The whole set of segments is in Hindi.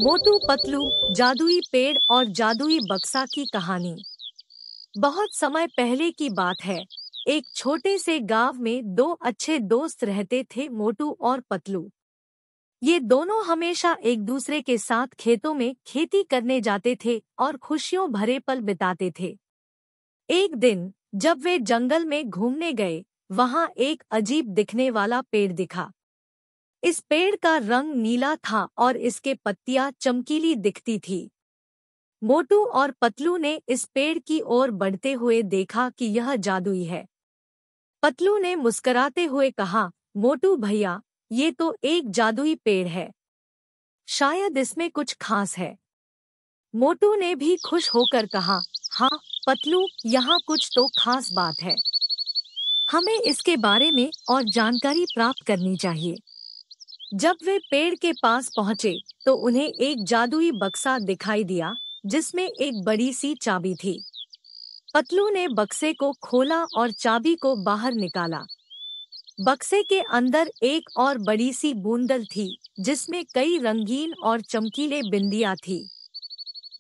मोटू पतलू, जादुई पेड़ और जादुई बक्सा की कहानी। बहुत समय पहले की बात है। एक छोटे से गांव में दो अच्छे दोस्त रहते थे, मोटू और पतलू। ये दोनों हमेशा एक दूसरे के साथ खेतों में खेती करने जाते थे और खुशियों भरे पल बिताते थे। एक दिन जब वे जंगल में घूमने गए, वहां एक अजीब दिखने वाला पेड़ दिखा। इस पेड़ का रंग नीला था और इसके पत्तियां चमकीली दिखती थी। मोटू और पतलू ने इस पेड़ की ओर बढ़ते हुए देखा कि यह जादुई है। पतलू ने मुस्कुराते हुए कहा, मोटू भैया, ये तो एक जादुई पेड़ है। शायद इसमें कुछ खास है। मोटू ने भी खुश होकर कहा, हाँ पतलू, यहाँ कुछ तो खास बात है। हमें इसके बारे में और जानकारी प्राप्त करनी चाहिए। जब वे पेड़ के पास पहुंचे तो उन्हें एक जादुई बक्सा दिखाई दिया, जिसमें एक बड़ी सी चाबी थी। पतलू ने बक्से को खोला और चाबी को बाहर निकाला। बक्से के अंदर एक और बड़ी सी बूंदल थी, जिसमें कई रंगीन और चमकीले बिंदियां थी।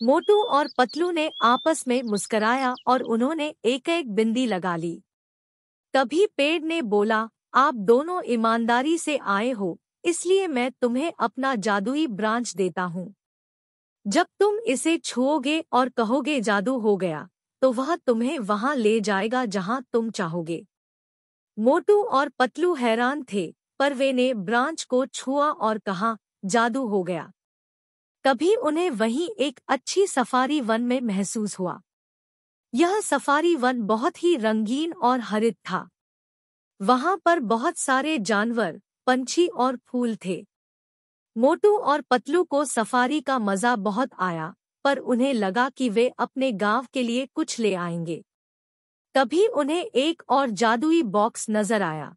मोटू और पतलू ने आपस में मुस्कराया और उन्होंने एक एक बिंदी लगा ली। तभी पेड़ ने बोला, आप दोनों ईमानदारी से आए हो, इसलिए मैं तुम्हें अपना जादुई ब्रांच देता हूँ। जब तुम इसे छुओगे और कहोगे जादू हो गया, तो वह तुम्हें वहां ले जाएगा जहां तुम चाहोगे। मोटू और पतलू हैरान थे, पर वे ने ब्रांच को छुआ और कहा, जादू हो गया। तभी उन्हें वहीं एक अच्छी सफारी वन में महसूस हुआ। यह सफारी वन बहुत ही रंगीन और हरित था। वहां पर बहुत सारे जानवर, पंछी और फूल थे। मोटू और पतलू को सफारी का मजा बहुत आया, पर उन्हें लगा कि वे अपने गांव के लिए कुछ ले आएंगे। तभी उन्हें एक और जादुई बॉक्स नजर आया।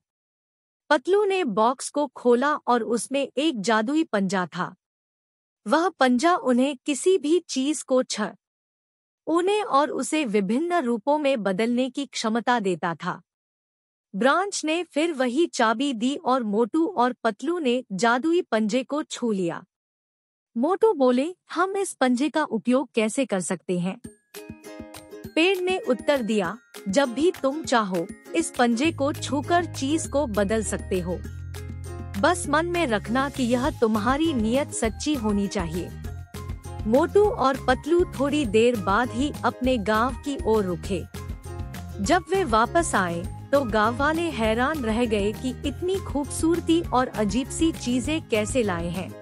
पतलू ने बॉक्स को खोला और उसमें एक जादुई पंजा था। वह पंजा उन्हें किसी भी चीज को छूने और उसे विभिन्न रूपों में बदलने की क्षमता देता था। ब्रांच ने फिर वही चाबी दी और मोटू और पतलू ने जादुई पंजे को छू लिया। मोटू बोले, हम इस पंजे का उपयोग कैसे कर सकते हैं? पेड़ ने उत्तर दिया, जब भी तुम चाहो, इस पंजे को छूकर चीज को बदल सकते हो। बस मन में रखना कि यह तुम्हारी नियत सच्ची होनी चाहिए। मोटू और पतलू थोड़ी देर बाद ही अपने गांव की ओर रुके। जब वे वापस आए तो गांव वाले हैरान रह गए कि इतनी खूबसूरती और अजीब सी चीजें कैसे लाए हैं।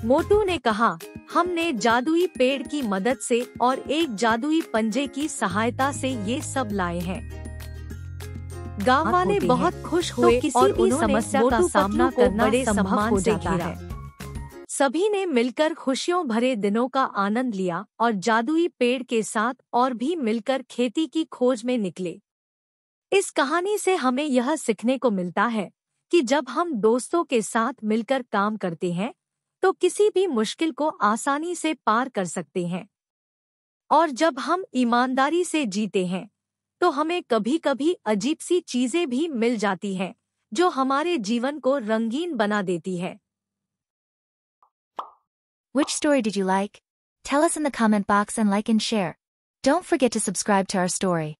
मोटू ने कहा, हमने जादुई पेड़ की मदद से और एक जादुई पंजे की सहायता से ये सब लाए हैं। गांव वाले बहुत खुश हुए और उन्होंने समस्या का सामना करना बड़े सम्मान से किया। सभी ने मिलकर खुशियों भरे दिनों का आनंद लिया और जादुई पेड़ के साथ और भी मिलकर खेती की खोज में निकले। इस कहानी से हमें यह सीखने को मिलता है कि जब हम दोस्तों के साथ मिलकर काम करते हैं, तो किसी भी मुश्किल को आसानी से पार कर सकते हैं। और जब हम ईमानदारी से जीते हैं, तो हमें कभी-कभी अजीब सी चीजें भी मिल जाती हैं, जो हमारे जीवन को रंगीन बना देती है। Which story did you like? Tell us in the comment box and like and share. Don't forget to subscribe to our story.